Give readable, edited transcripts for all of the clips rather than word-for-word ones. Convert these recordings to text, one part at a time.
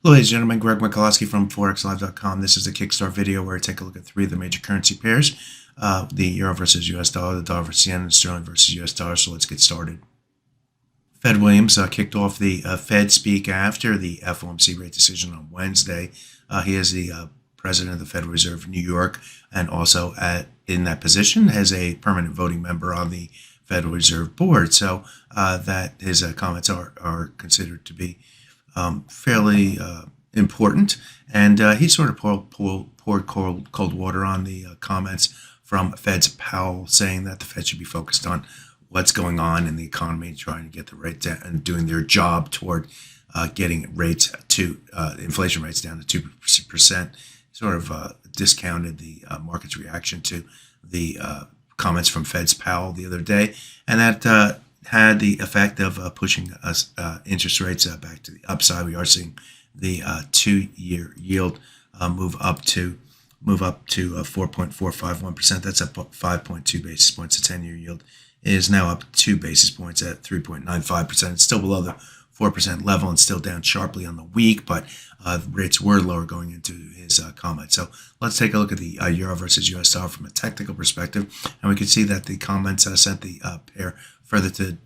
Hello, ladies and gentlemen, Greg Mikulowski from ForexLive.com. This is a Kickstart video where I take a look at three of the major currency pairs, the Euro versus US dollar, the dollar versus yen, and sterling versus US dollar. So let's get started. Fed Williams kicked off the Fed speak after the FOMC rate decision on Wednesday. He is the president of the Federal Reserve of New York, and also in that position as a permanent voting member on the Federal Reserve Board. So that his comments are considered to be fairly important, and he sort of poured cold water on the comments from Fed's Powell, saying that the Fed should be focused on what's going on in the economy, trying to get the rate down and doing their job toward getting rates to inflation rates down to 2%. Sort of discounted the market's reaction to the comments from Fed's Powell the other day, and that had the effect of pushing us interest rates back to the upside. We are seeing the 2-year yield move up to 4.451%. That's up 5.2 basis points. The 10-year yield is now up 2 basis points at 3.95%. It's still below the 4% level and still down sharply on the week, but rates were lower going into his comment. So let's take a look at the euro versus US dollar from a technical perspective, and we can see that the comments sent the pair further to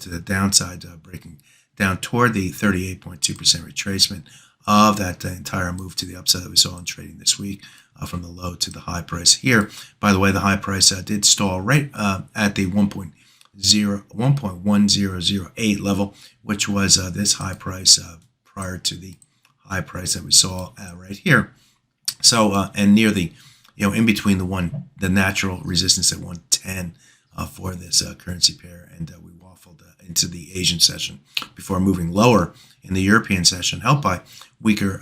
the downside, breaking down toward the 38.2% retracement of that entire move to the upside that we saw in trading this week, from the low to the high price here. By the way, the high price did stall right at the 1.1008 level, which was this high price prior to the high price that we saw right here. So and near the, in between the natural resistance at 110 for this currency pair, and we waffled into the Asian session before moving lower in the European session, helped by weaker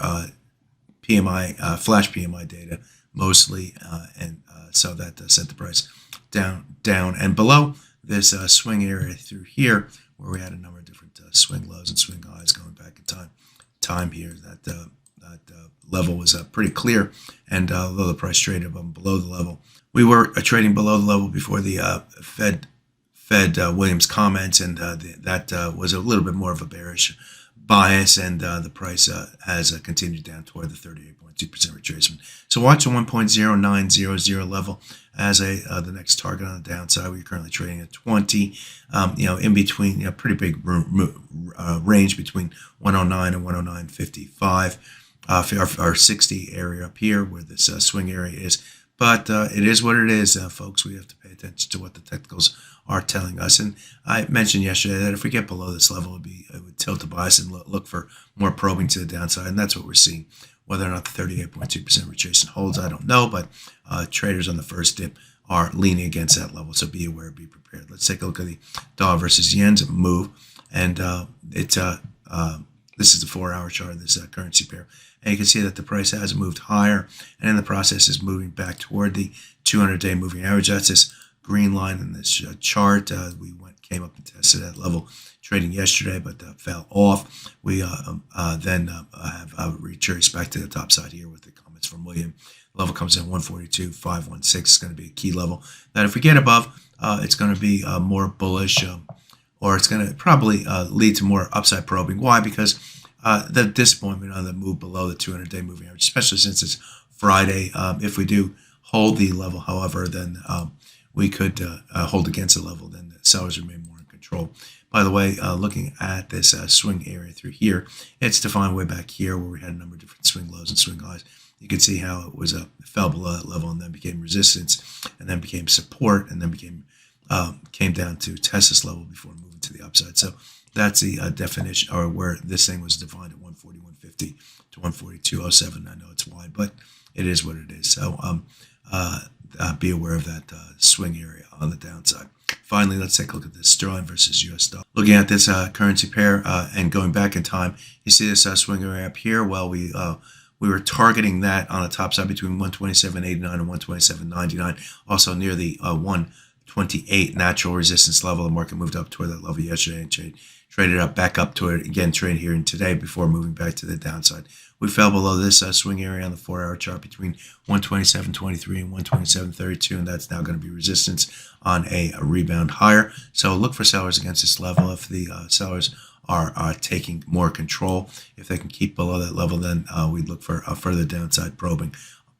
PMI, flash PMI data mostly, and so that sent the price down and below this swing area through here, where we had a number of different swing lows and swing highs going back in time here. That level was pretty clear, and although the price traded below the level, we were trading below the level before the Fed Williams comments, and that was a little bit more of a bearish bias, and the price has continued down toward the 38.2% retracement. So watch the 1.0900 level as the next target on the downside. We're currently trading at 20, in between, pretty big range between 109 and 109.55, our 60 area up here where this swing area is. But it is what it is, folks. We have to pay attention to what the technicals are telling us. And I mentioned yesterday that if we get below this level, it would tilt the bias and look for more probing to the downside. And that's what we're seeing. Whether or not the 38.2% retracement holds, I don't know. But traders on the first dip are leaning against that level. So be aware, be prepared. Let's take a look at the dollar versus yen's move. And this is the 4-hour chart of this currency pair. And you can see that the price has moved higher, and in the process is moving back toward the 200-day moving average. That's this green line in this chart. We came up and tested that level trading yesterday, but fell off. We then have retraced back to the top side here with the comments from William. The level comes in 142.516. It's going to be a key level that if we get above, it's going to be more bullish, or it's going to probably lead to more upside probing. Why? Because the disappointment on the move below the 200-day moving average, especially since it's Friday. If we do hold the level, however, then we could hold against the level. Then the sellers remain more in control. By the way, looking at this swing area through here, it's defined way back here where we had a number of different swing lows and swing highs. You can see how it was fell below that level and then became resistance, and then became support, and then came down to test this level before moving to the upside. So that's the definition, or where this thing was defined at 141.50 to 142.07. I know it's wide, but it is what it is. So be aware of that swing area on the downside. Finally, let's take a look at this sterling versus US dollar. Looking at this currency pair and going back in time, you see this swing area up here. Well, we were targeting that on the top side between 127.89 and 127.99, also near the 128 natural resistance level. The market moved up toward that level yesterday and traded up back up to it again, trade here and today before moving back to the downside. We fell below this swing area on the 4-hour chart between 127.23 and 127.32, and that's now going to be resistance on a rebound higher. So look for sellers against this level. If the sellers are taking more control. If they can keep below that level, then we'd look for a further downside probing.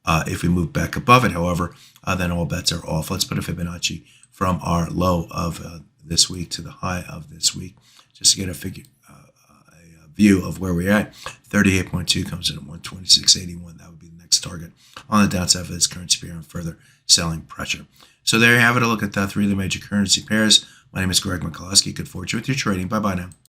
If we move back above it, however, then all bets are off. Let's put a Fibonacci from our low of this week to the high of this week, just to get a view of where we're at. 38.2 comes in at 126.81. That would be the next target on the downside for this currency pair and further selling pressure. So there you have it. A look at 3 of the major currency pairs. My name is Greg McCloskey. Good fortune with your trading. Bye-bye now.